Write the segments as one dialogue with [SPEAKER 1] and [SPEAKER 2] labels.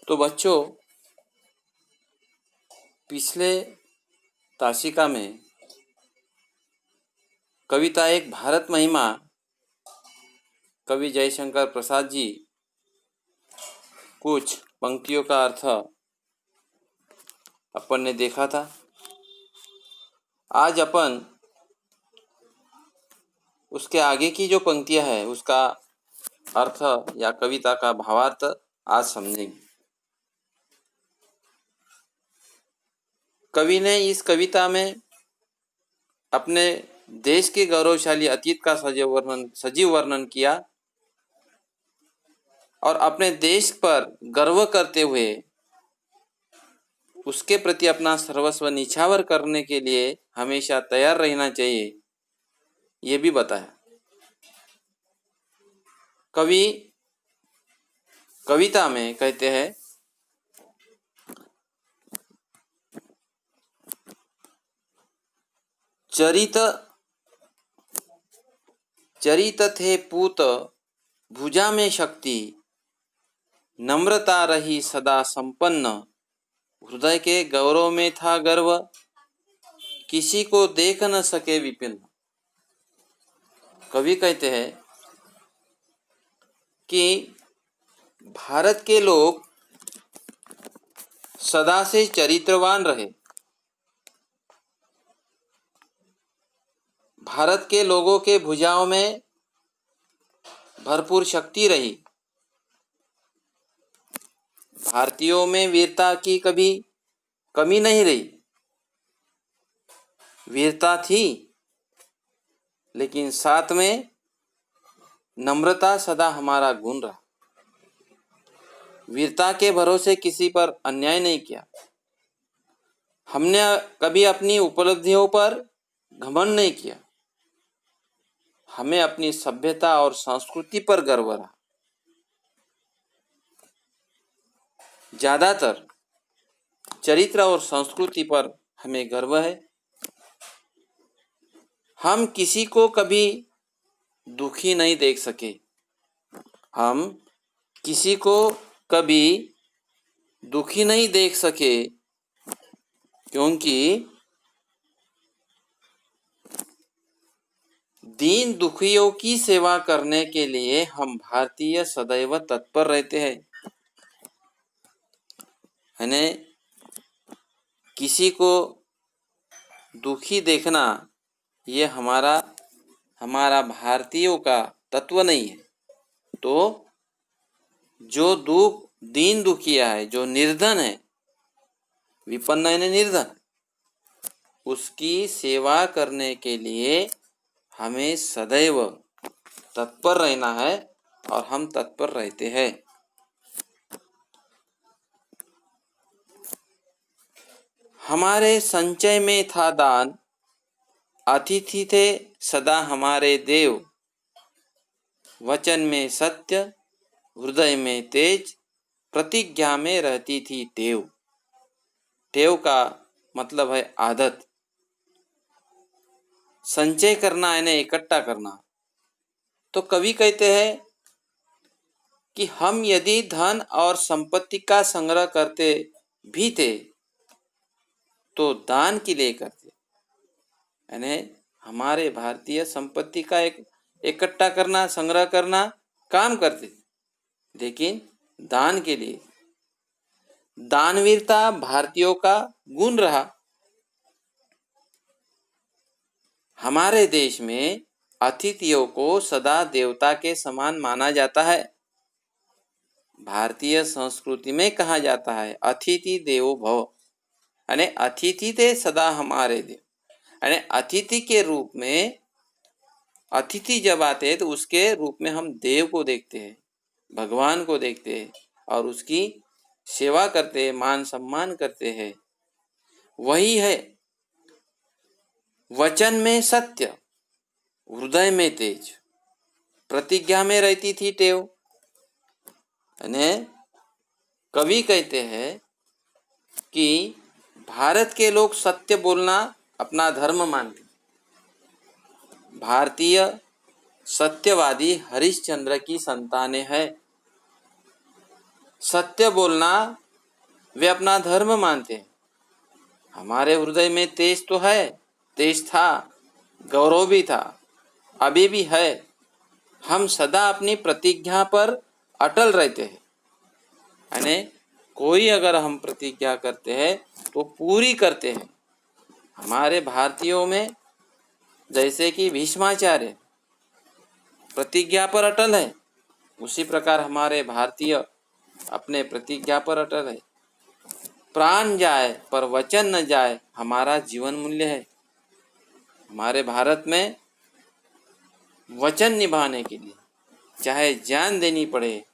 [SPEAKER 1] तो बच्चों, पिछले तासिका में कविता एक भारत महिमा कवि जयशंकर प्रसाद जी कुछ पंक्तियों का अर्थ अपन ने देखा था। आज अपन उसके आगे की जो पंक्तियां है उसका अर्थ या कविता का भावार्थ आज समझेंगे। कवि ने इस कविता में अपने देश के गौरवशाली अतीत का सजीव वर्णन किया और अपने देश पर गर्व करते हुए उसके प्रति अपना सर्वस्व निछावर करने के लिए हमेशा तैयार रहना चाहिए, ये भी बताया। कवि कविता में कहते हैं, चरित थे पूत भुजा में शक्ति, नम्रता रही सदा संपन्न, हृदय के गौरव में था गर्व, किसी को देख न सके विपिन। कवि कहते हैं कि भारत के लोग सदा से चरित्रवान रहे। भारत के लोगों के भुजाओं में भरपूर शक्ति रही। भारतीयों में वीरता की कभी कमी नहीं रही। वीरता थी, लेकिन साथ में नम्रता सदा हमारा गुण रहा। वीरता के भरोसे किसी पर अन्याय नहीं किया। हमने कभी अपनी उपलब्धियों पर घमंड नहीं किया। हमें अपनी सभ्यता और संस्कृति पर गर्व रहा। ज्यादातर चरित्र और संस्कृति पर हमें गर्व है। हम किसी को कभी दुखी नहीं देख सके। हम किसी को कभी दुखी नहीं देख सके, क्योंकि दीन दुखियों की सेवा करने के लिए हम भारतीय सदैव तत्पर रहते हैं। यानी किसी को दुखी देखना ये हमारा भारतीयों का तत्व नहीं है। तो जो दीन दुखिया है, जो निर्धन है, विपन्न यानी निर्धन, उसकी सेवा करने के लिए हमें सदैव तत्पर रहना है और हम तत्पर रहते हैं। हमारे संचय में था दान, अतिथि थे सदा हमारे देव, वचन में सत्य, हृदय में तेज, प्रतिज्ञा में रहती थी टेव। टेव का मतलब है आदत। संचय करना यानी इकट्ठा करना। तो कवि कहते हैं कि हम यदि धन और संपत्ति का संग्रह करते भी थे तो दान के लिए करते। यानी हमारे भारतीय संपत्ति का एक इकट्ठा करना, संग्रह करना काम करते, लेकिन दान के लिए। दानवीरता भारतीयों का गुण रहा। हमारे देश में अतिथियों को सदा देवता के समान माना जाता है। भारतीय संस्कृति में कहा जाता है अतिथि देवो भव, यानी अतिथि थे सदा हमारे देव। यानी अतिथि के रूप में, अतिथि जब आते हैं तो उसके रूप में हम देव को देखते हैं, भगवान को देखते हैं और उसकी सेवा करते हैं, मान सम्मान करते हैं। वही है वचन में सत्य, हृदय में तेज, प्रतिज्ञा में रहती थी टेव। यानी कवि कहते हैं कि भारत के लोग सत्य बोलना अपना धर्म मानते। भारतीय सत्यवादी हरिश्चंद्र की संतानें हैं। सत्य बोलना वे अपना धर्म मानते हैं। हमारे हृदय में तेज तो है, तेज था, गौरव भी था, अभी भी है। हम सदा अपनी प्रतिज्ञा पर अटल रहते हैं। यानी कोई अगर हम प्रतिज्ञा करते हैं तो पूरी करते हैं। हमारे भारतीयों में जैसे कि भीष्माचार्य प्रतिज्ञा पर अटल है, उसी प्रकार हमारे भारतीय अपने प्रतिज्ञा पर अटल है। प्राण जाए पर वचन न जाए हमारा जीवन मूल्य है। हमारे भारत में वचन निभाने के लिए चाहे जान देनी पड़े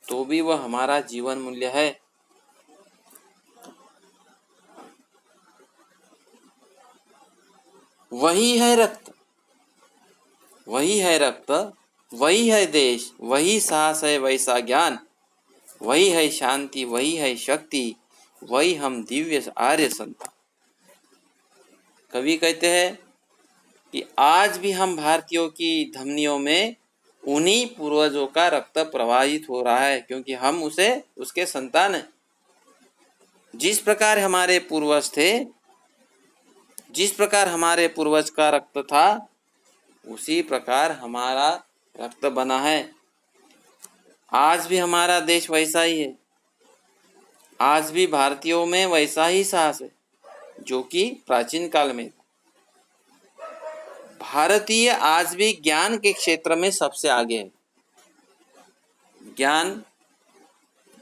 [SPEAKER 1] तो भी वह हमारा जीवन मूल्य है। वही है रक्त, वही है रक्त, वही है देश, वही साहस है, वैसा ज्ञान, वही है शांति, वही है शक्ति, वही हम दिव्य आर्य संतान। कवि कहते हैं कि आज भी हम भारतीयों की धमनियों में उन्हीं पूर्वजों का रक्त प्रवाहित हो रहा है, क्योंकि हम उसके संतान हैं। जिस प्रकार हमारे पूर्वज थे, जिस प्रकार हमारे पूर्वज का रक्त था, उसी प्रकार हमारा रक्त बना है। आज भी हमारा देश वैसा ही है। आज भी भारतीयों में वैसा ही साहस है जो कि प्राचीन काल में। भारतीय आज भी ज्ञान के क्षेत्र में सबसे आगे है। ज्ञान,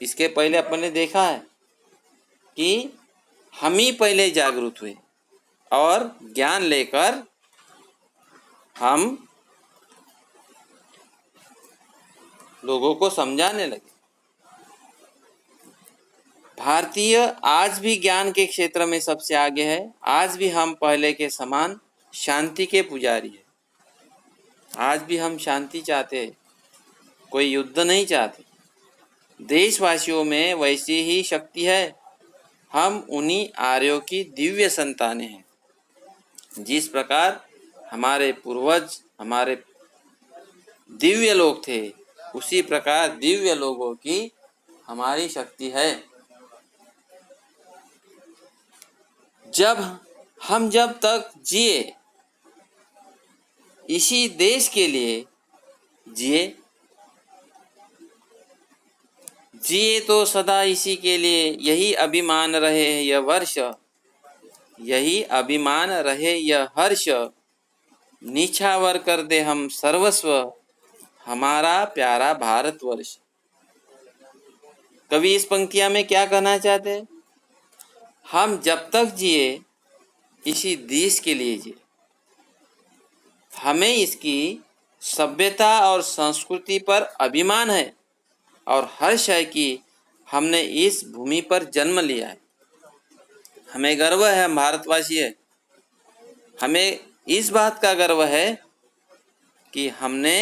[SPEAKER 1] इसके पहले अपन ने देखा है कि हम ही पहले जागरूक हुए और ज्ञान लेकर हम लोगों को समझाने लगे। भारतीय आज भी ज्ञान के क्षेत्र में सबसे आगे है। आज भी हम पहले के समान शांति के पुजारी हैं। आज भी हम शांति चाहते हैं, कोई युद्ध नहीं चाहते। देशवासियों में वैसी ही शक्ति है। हम उन्हीं आर्यों की दिव्य संतानें हैं। जिस प्रकार हमारे पूर्वज हमारे दिव्य लोग थे, उसी प्रकार दिव्य लोगों की हमारी शक्ति है। जब तक जिए इसी देश के लिए जिए तो सदा इसी के लिए, यही अभिमान रहे यह वर्ष, यही अभिमान रहे यह हर्ष, निछावर कर दे हम सर्वस्व, हमारा प्यारा भारतवर्ष। कवि इस पंक्तियां में क्या कहना चाहते हैं? हम जब तक जिए इसी देश के लिए जिए। हमें इसकी सभ्यता और संस्कृति पर अभिमान है और हर्ष है कि हमने इस भूमि पर जन्म लिया है। हमें गर्व है, हम भारतवासी है। हमें इस बात का गर्व है कि हमने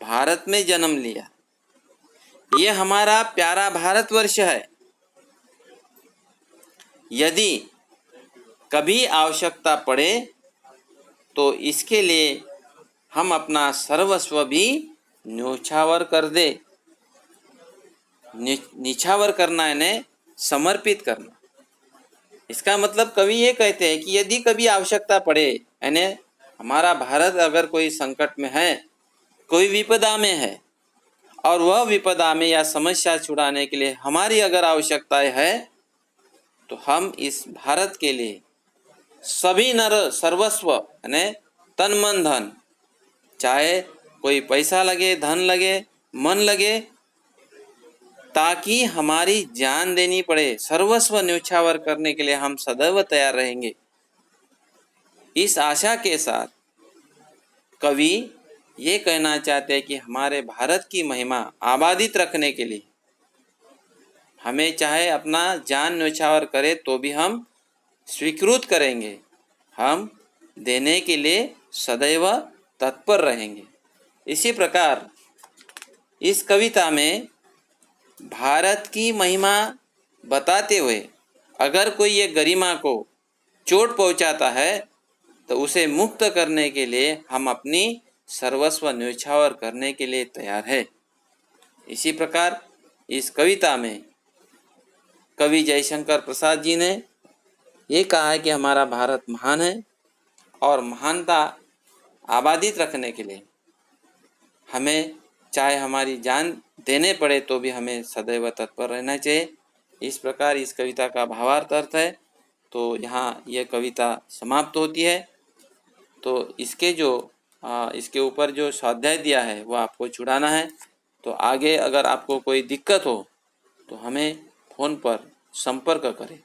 [SPEAKER 1] भारत में जन्म लिया। ये हमारा प्यारा भारतवर्ष है। यदि कभी आवश्यकता पड़े तो इसके लिए हम अपना सर्वस्व भी न्योछावर कर दे। निछावर करना यानी समर्पित करना। इसका मतलब कवि ये कहते हैं कि यदि कभी आवश्यकता पड़े, यानी हमारा भारत अगर कोई संकट में है, कोई विपदा में है, और वह विपदा में या समस्या छुड़ाने के लिए हमारी अगर आवश्यकताएं है, तो हम इस भारत के लिए सभी नर सर्वस्व यानी तन मन धन, चाहे कोई पैसा लगे, धन लगे, मन लगे, ताकि हमारी जान देनी पड़े, सर्वस्व न्योछावर करने के लिए हम सदैव तैयार रहेंगे। इस आशा के साथ कवि ये कहना चाहते हैं कि हमारे भारत की महिमा आबादित रखने के लिए हमें चाहे अपना जान न्योछावर करे तो भी हम स्वीकृत करेंगे। हम देने के लिए सदैव तत्पर रहेंगे। इसी प्रकार इस कविता में भारत की महिमा बताते हुए अगर कोई ये गरिमा को चोट पहुंचाता है तो उसे मुक्त करने के लिए हम अपनी सर्वस्व न्योछावर करने के लिए तैयार है। इसी प्रकार इस कविता में कवि जयशंकर प्रसाद जी ने ये कहा है कि हमारा भारत महान है और महानता आबादित रखने के लिए हमें चाहे हमारी जान देने पड़े तो भी हमें सदैव तत्पर रहना चाहिए। इस प्रकार इस कविता का भावार्थ अर्थ है। तो यहाँ यह कविता समाप्त होती है। तो इसके ऊपर जो स्वाध्याय दिया है वो आपको छुड़ाना है। तो आगे अगर आपको कोई दिक्कत हो तो हमें फ़ोन पर संपर्क करें।